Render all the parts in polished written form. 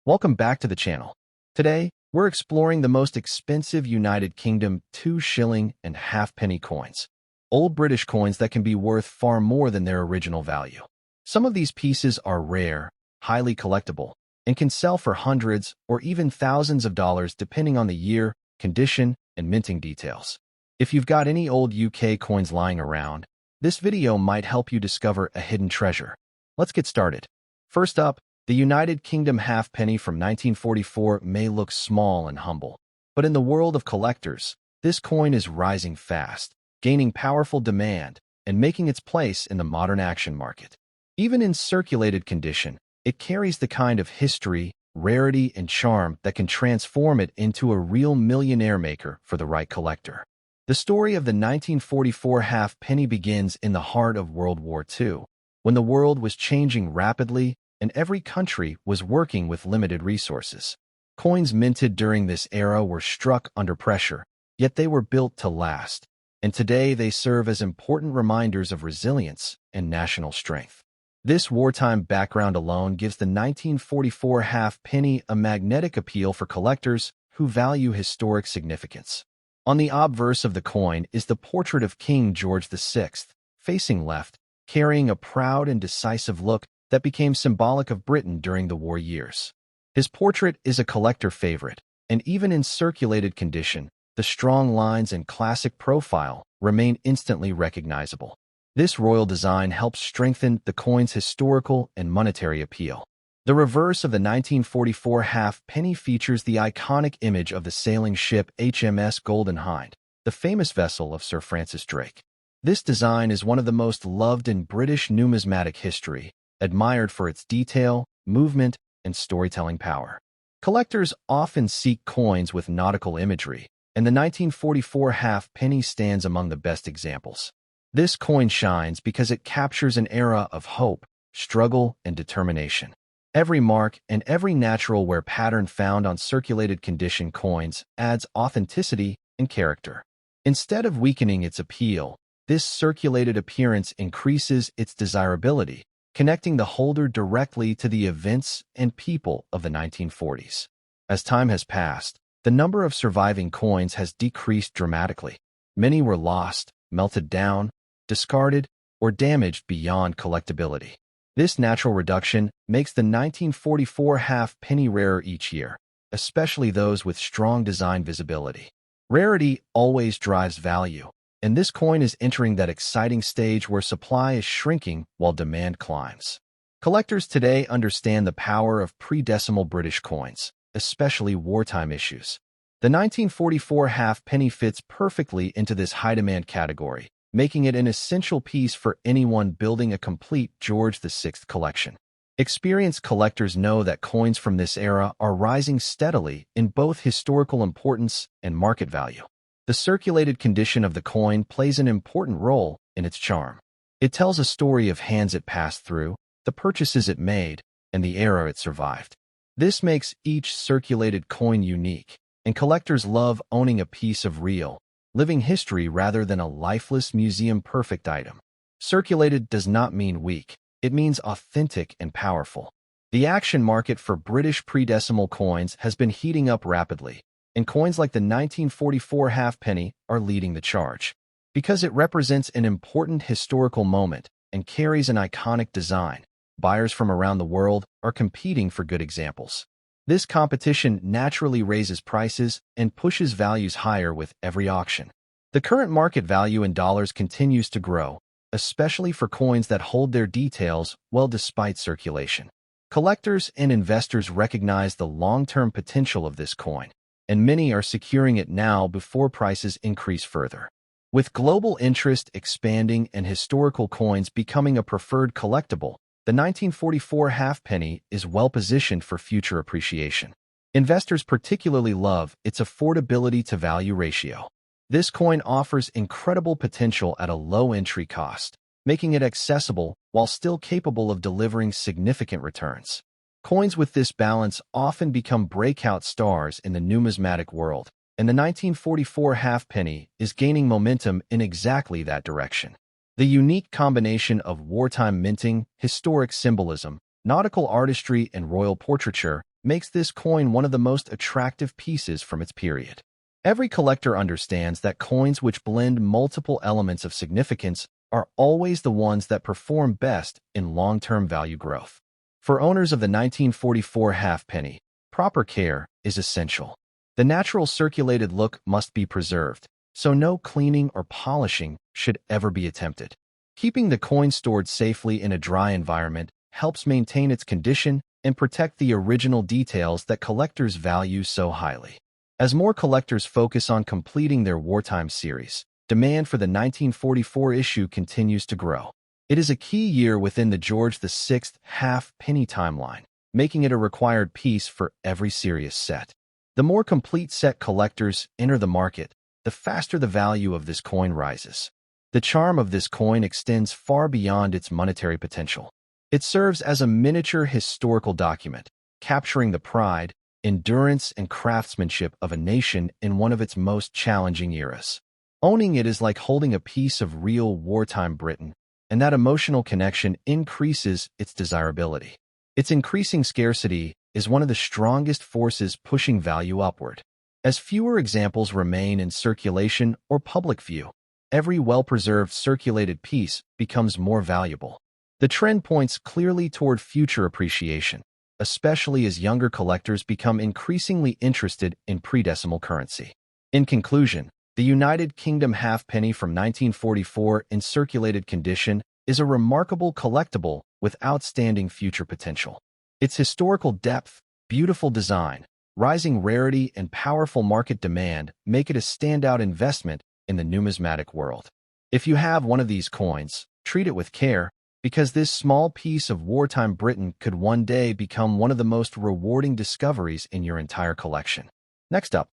Welcome back to the channel. Today, we're exploring the most expensive United Kingdom 2 shilling and halfpenny coins. Old British coins that can be worth far more than their original value. Some of these pieces are rare, highly collectible, and can sell for hundreds or even thousands of dollars depending on the year, condition, and minting details. If you've got any old UK coins lying around, this video might help you discover a hidden treasure. Let's get started. First up, the United Kingdom halfpenny from 1944 may look small and humble, but in the world of collectors, this coin is rising fast, gaining powerful demand, and making its place in the modern action market. Even in circulated condition, it carries the kind of history, rarity, and charm that can transform it into a real millionaire maker for the right collector. The story of the 1944 halfpenny begins in the heart of World War II, when the world was changing rapidly and every country was working with limited resources. Coins minted during this era were struck under pressure, yet they were built to last, and today they serve as important reminders of resilience and national strength. This wartime background alone gives the 1944 halfpenny a magnetic appeal for collectors who value historic significance. On the obverse of the coin is the portrait of King George VI, facing left, carrying a proud and decisive look that became symbolic of Britain during the war years. His portrait is a collector favorite, and even in circulated condition, the strong lines and classic profile remain instantly recognizable. This royal design helps strengthen the coin's historical and monetary appeal. The reverse of the 1944 halfpenny features the iconic image of the sailing ship HMS Golden Hind, the famous vessel of Sir Francis Drake. This design is one of the most loved in British numismatic history, admired for its detail, movement, and storytelling power. Collectors often seek coins with nautical imagery, and the 1944 halfpenny stands among the best examples. This coin shines because it captures an era of hope, struggle, and determination. Every mark and every natural wear pattern found on circulated condition coins adds authenticity and character. Instead of weakening its appeal, this circulated appearance increases its desirability, connecting the holder directly to the events and people of the 1940s. As time has passed, the number of surviving coins has decreased dramatically. Many were lost, melted down, discarded, or damaged beyond collectability. This natural reduction makes the 1944 halfpenny rarer each year, especially those with strong design visibility. Rarity always drives value, and this coin is entering that exciting stage where supply is shrinking while demand climbs. Collectors today understand the power of pre-decimal British coins, especially wartime issues. The 1944 halfpenny fits perfectly into this high-demand category, making it an essential piece for anyone building a complete George VI collection. Experienced collectors know that coins from this era are rising steadily in both historical importance and market value. The circulated condition of the coin plays an important role in its charm. It tells a story of hands it passed through, the purchases it made, and the era it survived. This makes each circulated coin unique, and collectors love owning a piece of real, living history rather than a lifeless museum-perfect item. Circulated does not mean weak. It means authentic and powerful. The action market for British pre-decimal coins has been heating up rapidly, and coins like the 1944 halfpenny are leading the charge. Because it represents an important historical moment and carries an iconic design, buyers from around the world are competing for good examples. This competition naturally raises prices and pushes values higher with every auction. The current market value in dollars continues to grow, especially for coins that hold their details well despite circulation. Collectors and investors recognize the long-term potential of this coin, and many are securing it now before prices increase further. With global interest expanding and historical coins becoming a preferred collectible, the 1944 halfpenny is well-positioned for future appreciation. Investors particularly love its affordability to value ratio. This coin offers incredible potential at a low entry cost, making it accessible while still capable of delivering significant returns. Coins with this balance often become breakout stars in the numismatic world, and the 1944 halfpenny is gaining momentum in exactly that direction. The unique combination of wartime minting, historic symbolism, nautical artistry, and royal portraiture makes this coin one of the most attractive pieces from its period. Every collector understands that coins which blend multiple elements of significance are always the ones that perform best in long-term value growth. For owners of the 1944 halfpenny, proper care is essential. The natural circulated look must be preserved, so no cleaning or polishing should ever be attempted. Keeping the coin stored safely in a dry environment helps maintain its condition and protect the original details that collectors value so highly. As more collectors focus on completing their wartime series, demand for the 1944 issue continues to grow. It is a key year within the George VI half-penny timeline, making it a required piece for every series set. The more complete set collectors enter the market, the faster the value of this coin rises. The charm of this coin extends far beyond its monetary potential. It serves as a miniature historical document, capturing the pride, endurance, and craftsmanship of a nation in one of its most challenging eras. Owning it is like holding a piece of real wartime Britain, and that emotional connection increases its desirability. Its increasing scarcity is one of the strongest forces pushing value upward. As fewer examples remain in circulation or public view, every well-preserved circulated piece becomes more valuable. The trend points clearly toward future appreciation, especially as younger collectors become increasingly interested in pre-decimal currency. In conclusion, the United Kingdom halfpenny from 1944 in circulated condition is a remarkable collectible with outstanding future potential. Its historical depth, beautiful design, rising rarity, and powerful market demand make it a standout investment in the numismatic world. If you have one of these coins, treat it with care, because this small piece of wartime Britain could one day become one of the most rewarding discoveries in your entire collection. Next up,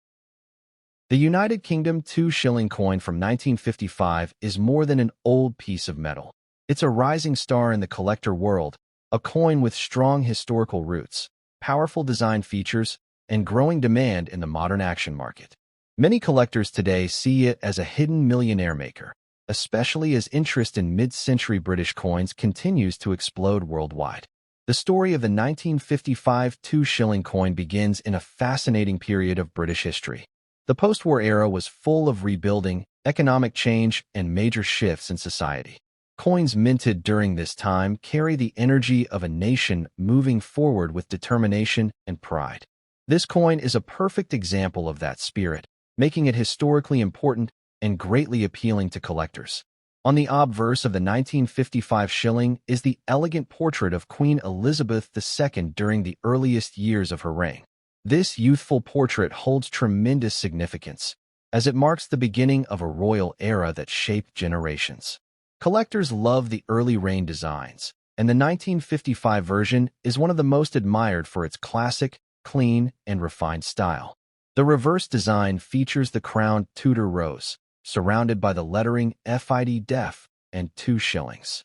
the United Kingdom 2-shilling coin from 1955 is more than an old piece of metal. It's a rising star in the collector world, a coin with strong historical roots, powerful design features, and growing demand in the modern action market. Many collectors today see it as a hidden millionaire maker, especially as interest in mid-century British coins continues to explode worldwide. The story of the 1955 2-shilling coin begins in a fascinating period of British history. The post-war era was full of rebuilding, economic change, and major shifts in society. Coins minted during this time carry the energy of a nation moving forward with determination and pride. This coin is a perfect example of that spirit, making it historically important and greatly appealing to collectors. On the obverse of the 1955 shilling is the elegant portrait of Queen Elizabeth II during the earliest years of her reign. This youthful portrait holds tremendous significance, as it marks the beginning of a royal era that shaped generations. Collectors love the early reign designs, and the 1955 version is one of the most admired for its classic, clean, and refined style. The reverse design features the crowned Tudor rose, surrounded by the lettering FID Def and 2 shillings.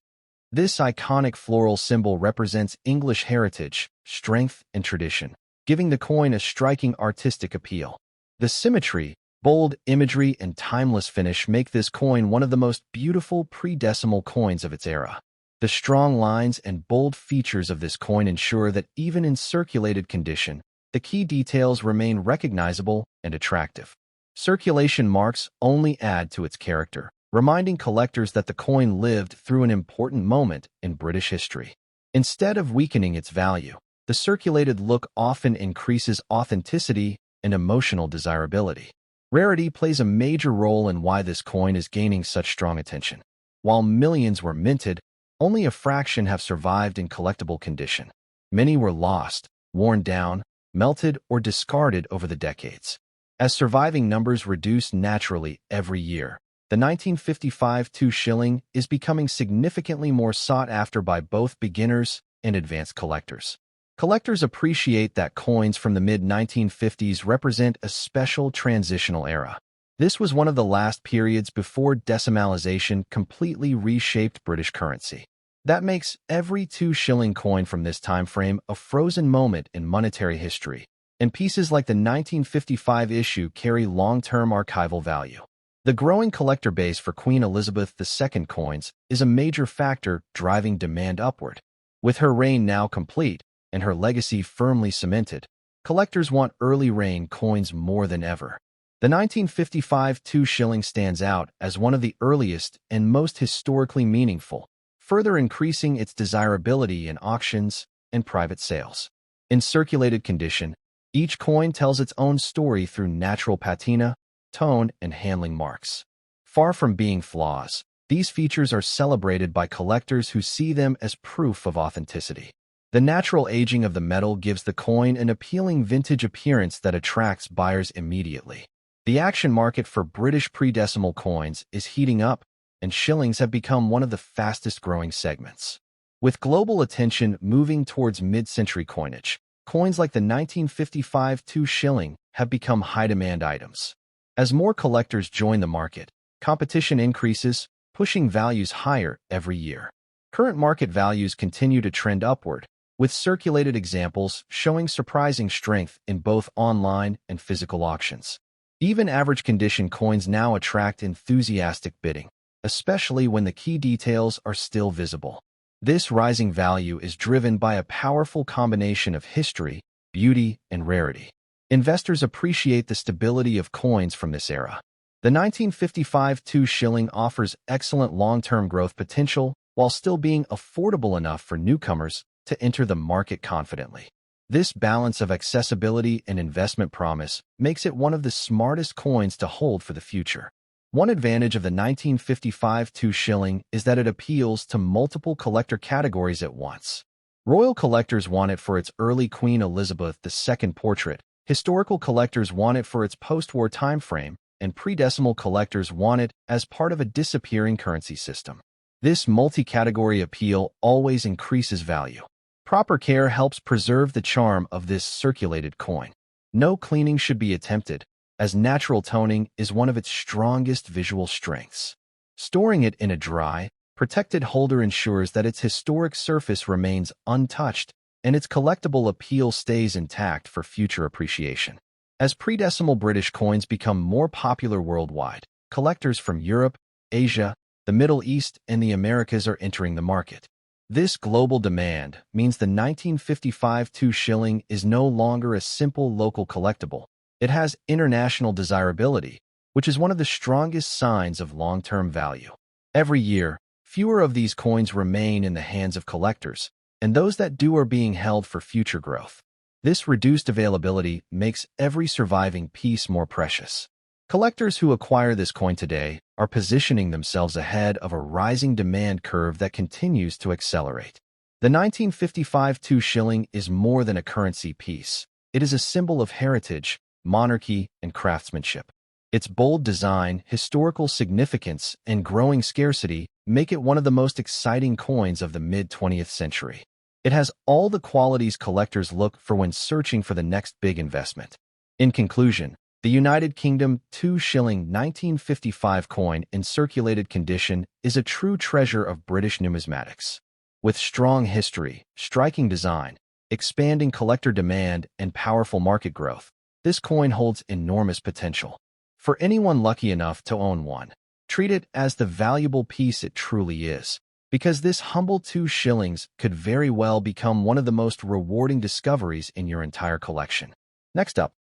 This iconic floral symbol represents English heritage, strength, and tradition, giving the coin a striking artistic appeal. The symmetry, bold imagery, and timeless finish make this coin one of the most beautiful pre-decimal coins of its era. The strong lines and bold features of this coin ensure that even in circulated condition, the key details remain recognizable and attractive. Circulation marks only add to its character, reminding collectors that the coin lived through an important moment in British history. Instead of weakening its value, the circulated look often increases authenticity and emotional desirability. Rarity plays a major role in why this coin is gaining such strong attention. While millions were minted, only a fraction have survived in collectible condition. Many were lost, worn down, melted, or discarded over the decades. As surviving numbers reduce naturally every year, the 1955 2-shilling is becoming significantly more sought after by both beginners and advanced collectors. Collectors appreciate that coins from the mid-1950s represent a special transitional era. This was one of the last periods before decimalization completely reshaped British currency. That makes every 2-shilling coin from this time frame a frozen moment in monetary history, and pieces like the 1955 issue carry long-term archival value. The growing collector base for Queen Elizabeth II coins is a major factor driving demand upward. With her reign now complete, and her legacy firmly cemented, collectors want early reign coins more than ever. The 1955 2 shilling stands out as one of the earliest and most historically meaningful, further increasing its desirability in auctions and private sales. In circulated condition, each coin tells its own story through natural patina, tone, and handling marks. Far from being flaws, these features are celebrated by collectors who see them as proof of authenticity. The natural aging of the metal gives the coin an appealing vintage appearance that attracts buyers immediately. The action market for British pre-decimal coins is heating up, and shillings have become one of the fastest-growing segments. With global attention moving towards mid-century coinage, coins like the 1955 2 shilling have become high-demand items. As more collectors join the market, competition increases, pushing values higher every year. Current market values continue to trend upward, with circulated examples showing surprising strength in both online and physical auctions. Even average condition coins now attract enthusiastic bidding, especially when the key details are still visible. This rising value is driven by a powerful combination of history, beauty, and rarity. Investors appreciate the stability of coins from this era. The 1955 2 shilling offers excellent long-term growth potential while still being affordable enough for newcomers to enter the market confidently. This balance of accessibility and investment promise makes it one of the smartest coins to hold for the future. One advantage of the 1955 2 shilling is that it appeals to multiple collector categories at once. Royal collectors want it for its early Queen Elizabeth II portrait, historical collectors want it for its post-war time frame, and pre-decimal collectors want it as part of a disappearing currency system. This multi-category appeal always increases value. Proper care helps preserve the charm of this circulated coin. No cleaning should be attempted, as natural toning is one of its strongest visual strengths. Storing it in a dry, protected holder ensures that its historic surface remains untouched and its collectible appeal stays intact for future appreciation. As pre-decimal British coins become more popular worldwide, collectors from Europe, Asia, the Middle East, and the Americas are entering the market. This global demand means the 1955 2 shilling is no longer a simple local collectible. It has international desirability, which is one of the strongest signs of long-term value. Every year, fewer of these coins remain in the hands of collectors, and those that do are being held for future growth. This reduced availability makes every surviving piece more precious. Collectors who acquire this coin today are positioning themselves ahead of a rising demand curve that continues to accelerate. The 1955 2 shilling is more than a currency piece. It is a symbol of heritage, monarchy, and craftsmanship. Its bold design, historical significance, and growing scarcity make it one of the most exciting coins of the mid-20th century. It has all the qualities collectors look for when searching for the next big investment. In conclusion, the United Kingdom 2 shilling 1955 coin in circulated condition is a true treasure of British numismatics. With strong history, striking design, expanding collector demand, and powerful market growth, this coin holds enormous potential. For anyone lucky enough to own one, treat it as the valuable piece it truly is, because this humble 2 shillings could very well become one of the most rewarding discoveries in your entire collection. Next up,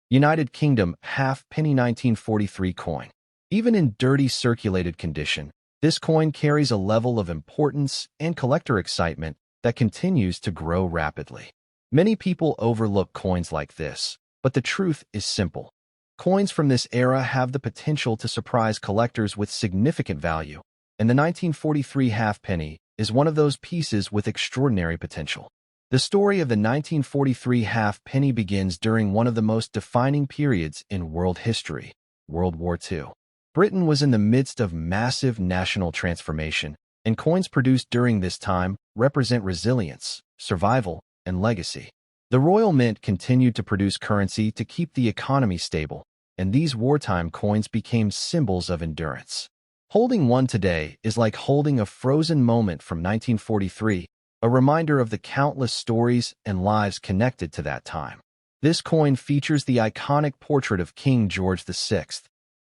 United Kingdom halfpenny 1943 coin. Even in dirty circulated condition, this coin carries a level of importance and collector excitement that continues to grow rapidly. Many people overlook coins like this, but the truth is simple. Coins from this era have the potential to surprise collectors with significant value, and the 1943 halfpenny is one of those pieces with extraordinary potential. The story of the 1943 halfpenny begins during one of the most defining periods in world history, World War II. Britain was in the midst of massive national transformation, and coins produced during this time represent resilience, survival, and legacy. The Royal Mint continued to produce currency to keep the economy stable, and these wartime coins became symbols of endurance. Holding one today is like holding a frozen moment from 1943, a reminder of the countless stories and lives connected to that time. This coin features the iconic portrait of King George VI,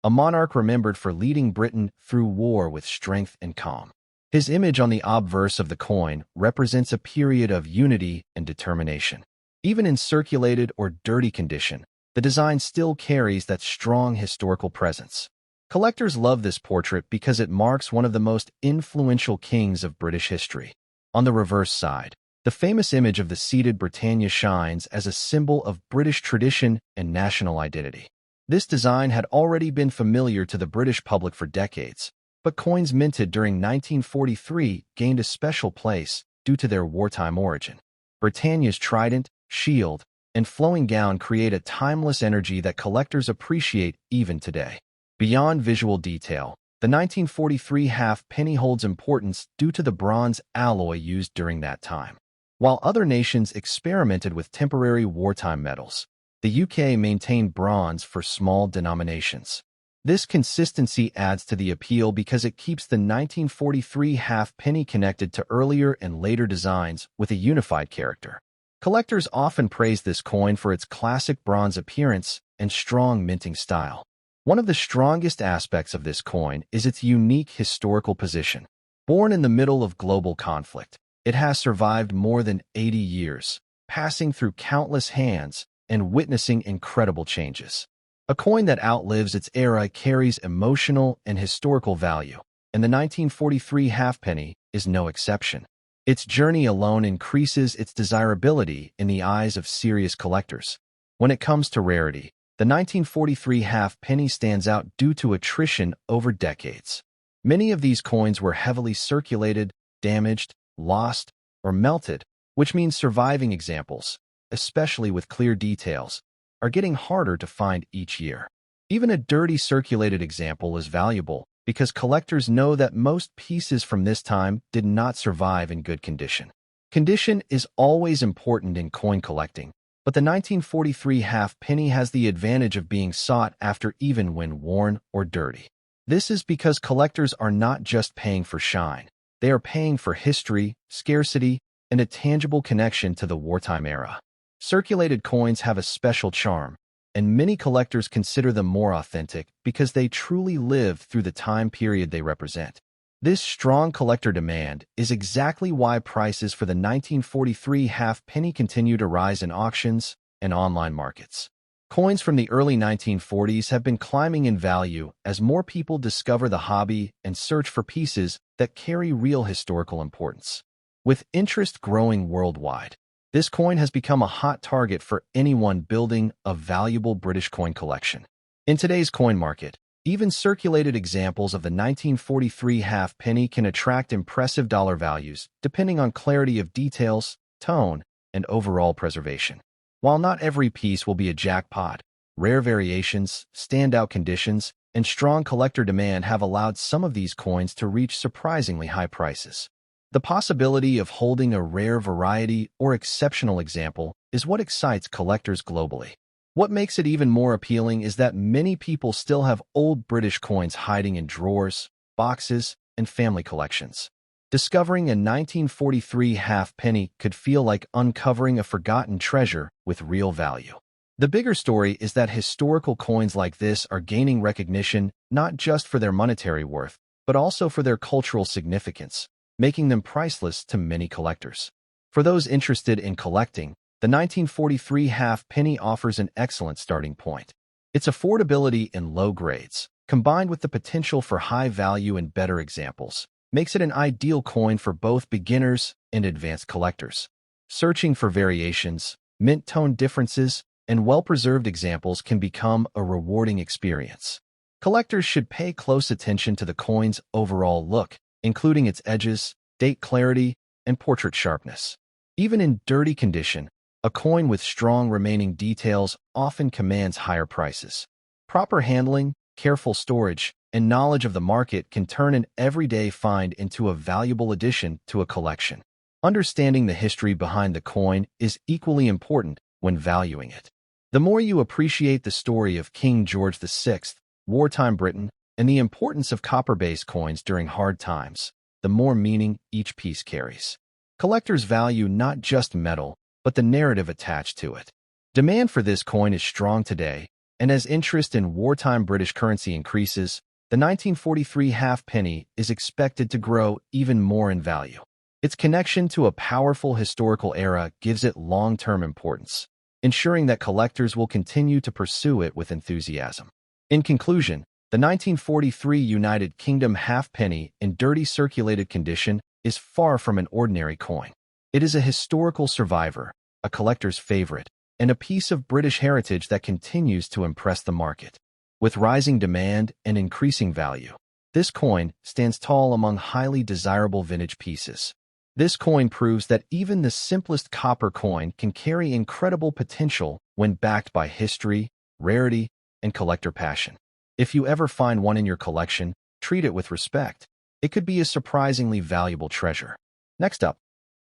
a monarch remembered for leading Britain through war with strength and calm. His image on the obverse of the coin represents a period of unity and determination. Even in circulated or dirty condition, the design still carries that strong historical presence. Collectors love this portrait because it marks one of the most influential kings of British history. On the reverse side, the famous image of the seated Britannia shines as a symbol of British tradition and national identity. This design had already been familiar to the British public for decades, but coins minted during 1943 gained a special place due to their wartime origin. Britannia's trident, shield, and flowing gown create a timeless energy that collectors appreciate even today. Beyond visual detail, the 1943 halfpenny holds importance due to the bronze alloy used during that time. While other nations experimented with temporary wartime metals, the UK maintained bronze for small denominations. This consistency adds to the appeal because it keeps the 1943 halfpenny connected to earlier and later designs with a unified character. Collectors often praise this coin for its classic bronze appearance and strong minting style. One of the strongest aspects of this coin is its unique historical position. Born in the middle of global conflict, it has survived more than 80 years, passing through countless hands and witnessing incredible changes. A coin that outlives its era carries emotional and historical value, and the 1943 halfpenny is no exception. Its journey alone increases its desirability in the eyes of serious collectors. When it comes to rarity, the 1943 halfpenny stands out due to attrition over decades. Many of these coins were heavily circulated, damaged, lost, or melted, which means surviving examples, especially with clear details, are getting harder to find each year. Even a dirty circulated example is valuable because collectors know that most pieces from this time did not survive in good condition. Condition is always important in coin collecting, but the 1943 halfpenny has the advantage of being sought after even when worn or dirty. This is because collectors are not just paying for shine. They are paying for history, scarcity, and a tangible connection to the wartime era. Circulated coins have a special charm, and many collectors consider them more authentic because they truly live through the time period they represent. This strong collector demand is exactly why prices for the 1943 halfpenny continue to rise in auctions and online markets. Coins from the early 1940s have been climbing in value as more people discover the hobby and search for pieces that carry real historical importance. With interest growing worldwide, this coin has become a hot target for anyone building a valuable British coin collection. In today's coin market, even circulated examples of the 1943 halfpenny can attract impressive dollar values depending on clarity of details, tone, and overall preservation. While not every piece will be a jackpot, rare variations, standout conditions, and strong collector demand have allowed some of these coins to reach surprisingly high prices. The possibility of holding a rare variety or exceptional example is what excites collectors globally. What makes it even more appealing is that many people still have old British coins hiding in drawers, boxes, and family collections. Discovering a 1943 halfpenny could feel like uncovering a forgotten treasure with real value. The bigger story is that historical coins like this are gaining recognition not just for their monetary worth, but also for their cultural significance, making them priceless to many collectors. For those interested in collecting, the 1943 halfpenny offers an excellent starting point. Its affordability in low grades, combined with the potential for high value and better examples, makes it an ideal coin for both beginners and advanced collectors. Searching for variations, mint tone differences, and well-preserved examples can become a rewarding experience. Collectors should pay close attention to the coin's overall look, including its edges, date clarity, and portrait sharpness. Even in dirty condition, a coin with strong remaining details often commands higher prices. Proper handling, careful storage, and knowledge of the market can turn an everyday find into a valuable addition to a collection. Understanding the history behind the coin is equally important when valuing it. The more you appreciate the story of King George VI, wartime Britain, and the importance of copper-based coins during hard times, the more meaning each piece carries. Collectors value not just metal, but the narrative attached to it. Demand for this coin is strong today, and as interest in wartime British currency increases, the 1943 halfpenny is expected to grow even more in value. Its connection to a powerful historical era gives it long-term importance, ensuring that collectors will continue to pursue it with enthusiasm. In conclusion, the 1943 United Kingdom halfpenny in dirty circulated condition is far from an ordinary coin. It is a historical survivor, a collector's favorite, and a piece of British heritage that continues to impress the market. With rising demand and increasing value, this coin stands tall among highly desirable vintage pieces. This coin proves that even the simplest copper coin can carry incredible potential when backed by history, rarity, and collector passion. If you ever find one in your collection, treat it with respect. It could be a surprisingly valuable treasure. Next up,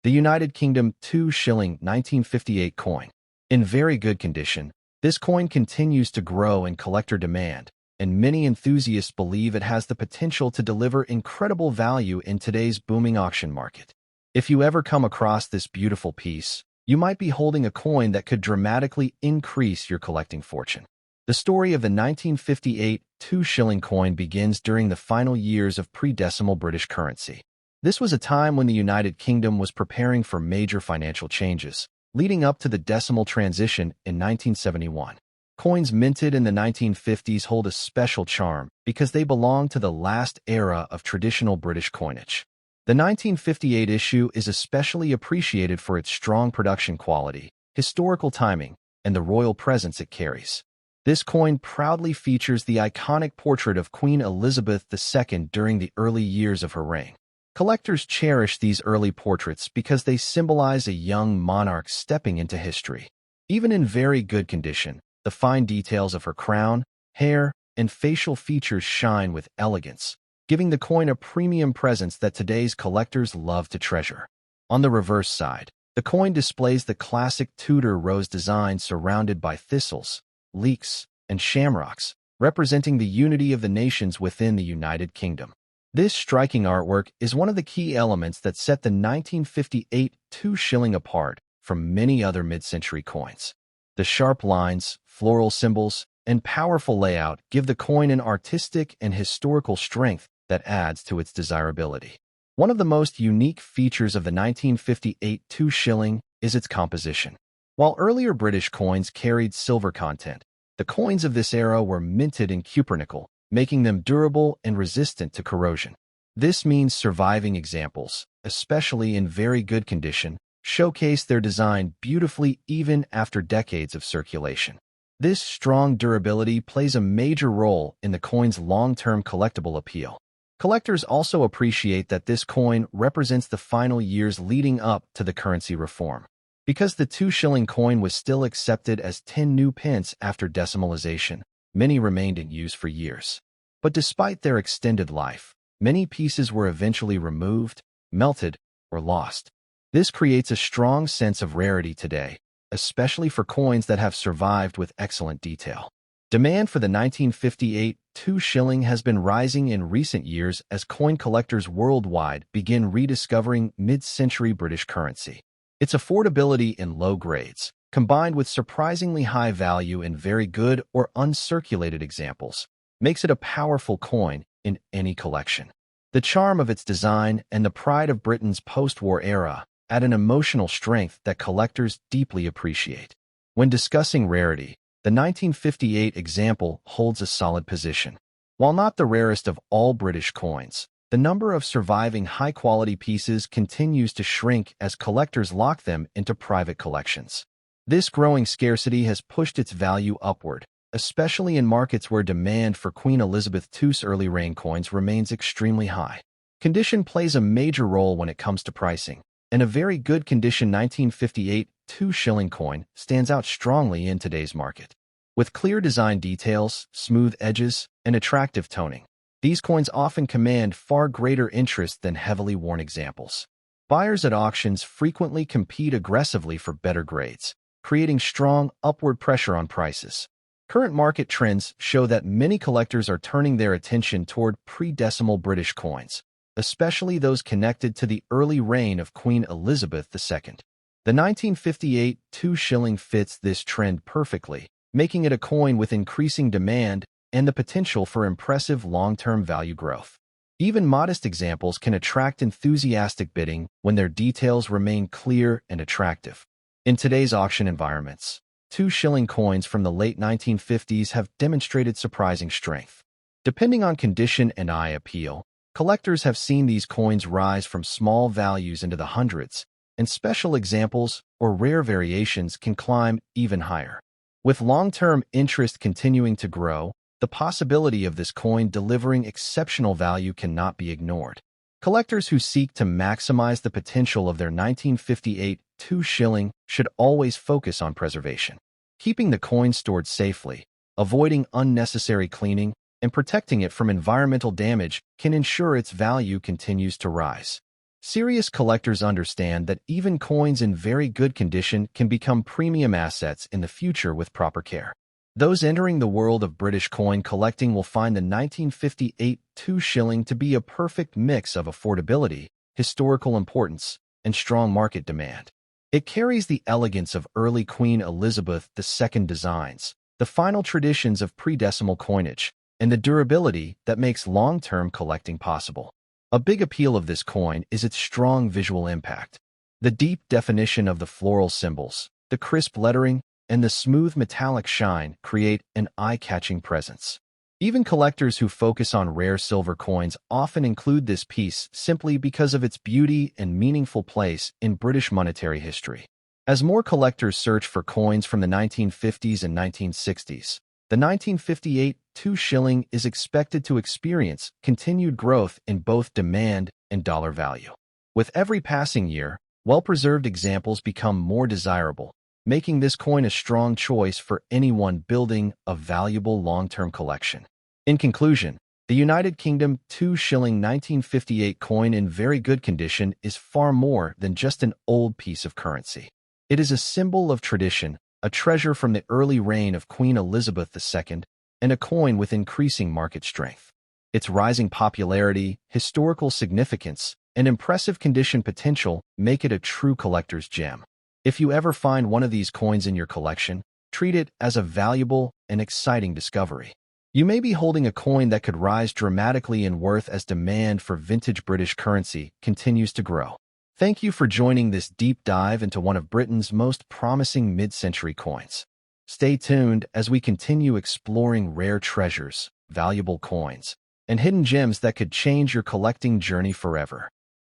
the United Kingdom 2 shilling 1958 coin. In very good condition, this coin continues to grow in collector demand, and many enthusiasts believe it has the potential to deliver incredible value in today's booming auction market. If you ever come across this beautiful piece, you might be holding a coin that could dramatically increase your collecting fortune. The story of the 1958 2 shilling coin begins during the final years of pre-decimal British currency. This was a time when the United Kingdom was preparing for major financial changes, leading up to the decimal transition in 1971. Coins minted in the 1950s hold a special charm because they belong to the last era of traditional British coinage. The 1958 issue is especially appreciated for its strong production quality, historical timing, and the royal presence it carries. This coin proudly features the iconic portrait of Queen Elizabeth II during the early years of her reign. Collectors cherish these early portraits because they symbolize a young monarch stepping into history. Even in very good condition, the fine details of her crown, hair, and facial features shine with elegance, giving the coin a premium presence that today's collectors love to treasure. On the reverse side, the coin displays the classic Tudor rose design surrounded by thistles, leeks, and shamrocks, representing the unity of the nations within the United Kingdom. This striking artwork is one of the key elements that set the 1958 2 shilling apart from many other mid-century coins. The sharp lines, floral symbols, and powerful layout give the coin an artistic and historical strength that adds to its desirability. One of the most unique features of the 1958 2 shilling is its composition. While earlier British coins carried silver content, the coins of this era were minted in cupronickel, making them durable and resistant to corrosion. This means surviving examples, especially in very good condition, showcase their design beautifully even after decades of circulation. This strong durability plays a major role in the coin's long-term collectible appeal. Collectors also appreciate that this coin represents the final years leading up to the currency reform. Because the 2 shilling coin was still accepted as 10 new pence after decimalization, many remained in use for years. But despite their extended life, many pieces were eventually removed, melted, or lost. This creates a strong sense of rarity today, especially for coins that have survived with excellent detail. Demand for the 1958 2 shilling has been rising in recent years as coin collectors worldwide begin rediscovering mid-century British currency. Its affordability in low grades, combined with surprisingly high value in very good or uncirculated examples, makes it a powerful coin in any collection. The charm of its design and the pride of Britain's post-war era add an emotional strength that collectors deeply appreciate. When discussing rarity, the 1958 example holds a solid position. While not the rarest of all British coins, the number of surviving high-quality pieces continues to shrink as collectors lock them into private collections. This growing scarcity has pushed its value upward, especially in markets where demand for Queen Elizabeth II's early reign coins remains extremely high. Condition plays a major role when it comes to pricing, and a very good condition 1958 2 shilling coin stands out strongly in today's market. With clear design details, smooth edges, and attractive toning, these coins often command far greater interest than heavily worn examples. Buyers at auctions frequently compete aggressively for better grades, creating strong upward pressure on prices. Current market trends show that many collectors are turning their attention toward pre-decimal British coins, especially those connected to the early reign of Queen Elizabeth II. The 1958 2 shilling fits this trend perfectly, making it a coin with increasing demand and the potential for impressive long-term value growth. Even modest examples can attract enthusiastic bidding when their details remain clear and attractive. In today's auction environments, 2 shilling coins from the late 1950s have demonstrated surprising strength. Depending on condition and eye appeal, collectors have seen these coins rise from small values into the hundreds, and special examples or rare variations can climb even higher. With long-term interest continuing to grow, the possibility of this coin delivering exceptional value cannot be ignored. Collectors who seek to maximize the potential of their 1958 2 shilling should always focus on preservation. Keeping the coin stored safely, avoiding unnecessary cleaning, and protecting it from environmental damage can ensure its value continues to rise. Serious collectors understand that even coins in very good condition can become premium assets in the future with proper care. Those entering the world of British coin collecting will find the 1958 2 shilling to be a perfect mix of affordability, historical importance, and strong market demand. It carries the elegance of early Queen Elizabeth II designs, the final traditions of pre-decimal coinage, and the durability that makes long-term collecting possible. A big appeal of this coin is its strong visual impact. The deep definition of the floral symbols, the crisp lettering, and the smooth metallic shine create an eye-catching presence. Even collectors who focus on rare silver coins often include this piece simply because of its beauty and meaningful place in British monetary history. As more collectors search for coins from the 1950s and 1960s, the 1958 2 shilling is expected to experience continued growth in both demand and dollar value. With every passing year, well-preserved examples become more desirable, making this coin a strong choice for anyone building a valuable long-term collection. In conclusion, the United Kingdom 2 shilling 1958 coin in very good condition is far more than just an old piece of currency. It is a symbol of tradition, a treasure from the early reign of Queen Elizabeth II, and a coin with increasing market strength. Its rising popularity, historical significance, and impressive condition potential make it a true collector's gem. If you ever find one of these coins in your collection, treat it as a valuable and exciting discovery. You may be holding a coin that could rise dramatically in worth as demand for vintage British currency continues to grow. Thank you for joining this deep dive into one of Britain's most promising mid-century coins. Stay tuned as we continue exploring rare treasures, valuable coins, and hidden gems that could change your collecting journey forever.